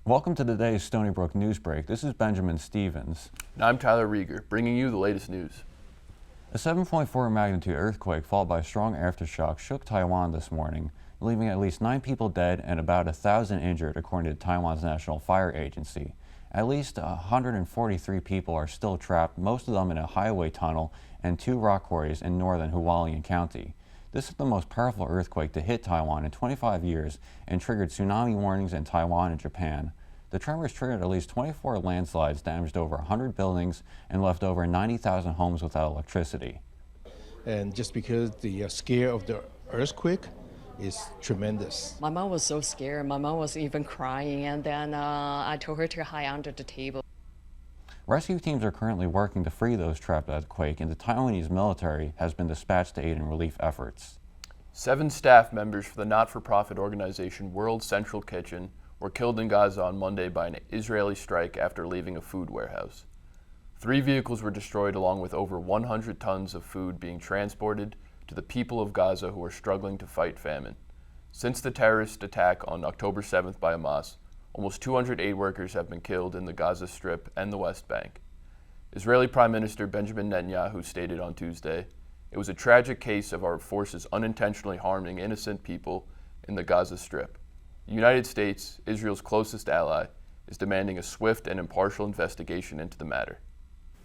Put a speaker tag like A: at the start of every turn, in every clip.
A: Welcome to today's Stony Brook Newsbreak. This is Benjamin Stevens.
B: And I'm Tyler Rieger, bringing you the latest news.
A: A 7.4 magnitude earthquake followed by a strong aftershock shook Taiwan this morning, leaving at least 9 people dead and about 1,000 injured, according to Taiwan's National Fire Agency. At least 143 people are still trapped, most of them in a highway tunnel and 2 rock quarries in northern Hualien County. This is the most powerful earthquake to hit Taiwan in 25 years and triggered tsunami warnings in Taiwan and Japan. The tremors triggered at least 24 landslides, damaged over 100 buildings, and left over 90,000 homes without electricity.
C: And just because the scare of the earthquake is tremendous.
D: My mom was so scared. My mom was even crying, and then I told her to hide under the table.
A: Rescue teams are currently working to free those trapped at the quake, and the Taiwanese military has been dispatched to aid in relief efforts.
B: 7 staff members for the not-for-profit organization World Central Kitchen were killed in Gaza on Monday by an Israeli strike after leaving a food warehouse. 3 vehicles were destroyed, along with over 100 tons of food being transported to the people of Gaza who are struggling to fight famine. Since the terrorist attack on October 7th by Hamas, almost 200 aid workers have been killed in the Gaza Strip and the West Bank. Israeli Prime Minister Benjamin Netanyahu stated on Tuesday, "It was a tragic case of our forces unintentionally harming innocent people in the Gaza Strip. The United States, Israel's closest ally, is demanding a swift and impartial investigation into the matter."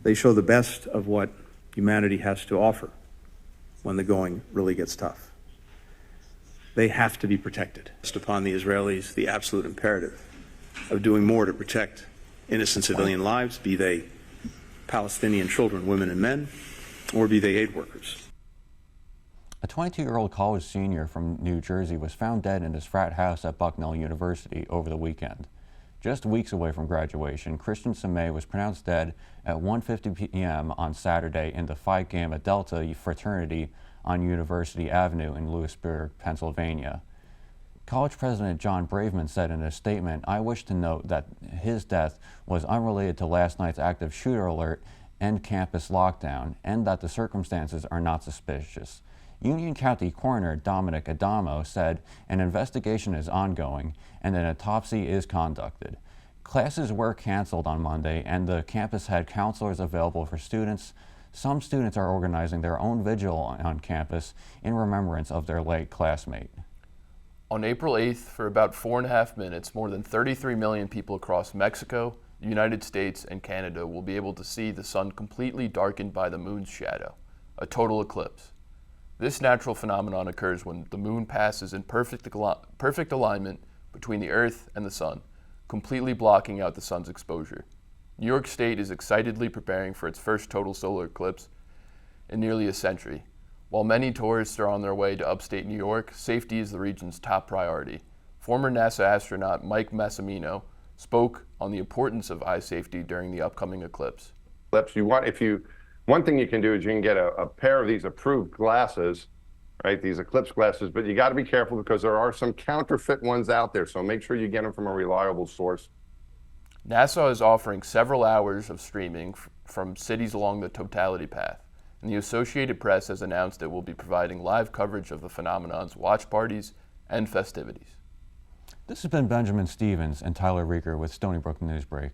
E: They show the best of what humanity has to offer when the going really gets tough. They have to be protected. It's upon the Israelis the absolute imperative of doing more to protect innocent civilian lives, be they Palestinian children, women, and men, or be they aid workers.
A: A 22-year-old college senior from New Jersey was found dead in his frat house at Bucknell University over the weekend. Just weeks away from graduation, Christian Samay was pronounced dead at 1:50 p.m. on Saturday in the Phi Gamma Delta fraternity on University Avenue in Lewisburg, Pennsylvania. College President John Braveman said in a statement, "I wish to note that his death was unrelated to last night's active shooter alert and campus lockdown, and that the circumstances are not suspicious." Union County Coroner Dominic Adamo said an investigation is ongoing and an autopsy is conducted. Classes were canceled on Monday, and the campus had counselors available for students. Some students are organizing their own vigil on campus in remembrance of their late classmate.
B: On April 8th, for about 4.5 minutes, more than 33 million people across Mexico, the United States, and Canada will be able to see the sun completely darkened by the moon's shadow, a total eclipse. This natural phenomenon occurs when the moon passes in perfect alignment between the Earth and the sun, completely blocking out the sun's exposure. New York State is excitedly preparing for its first total solar eclipse in nearly a century. While many tourists are on their way to upstate New York, safety is the region's top priority. Former NASA astronaut Mike Massimino spoke on the importance of eye safety during the upcoming eclipse.
F: One thing you can do is you can get a pair of these approved glasses, right? These eclipse glasses, but you got to be careful because there are some counterfeit ones out there. So make sure you get them from a reliable source.
B: NASA is offering several hours of streaming from cities along the totality path, and the Associated Press has announced it will be providing live coverage of the phenomenon's watch parties and festivities.
A: This has been Benjamin Stevens and Tyler Rieger with Stony Brook Newsbreak.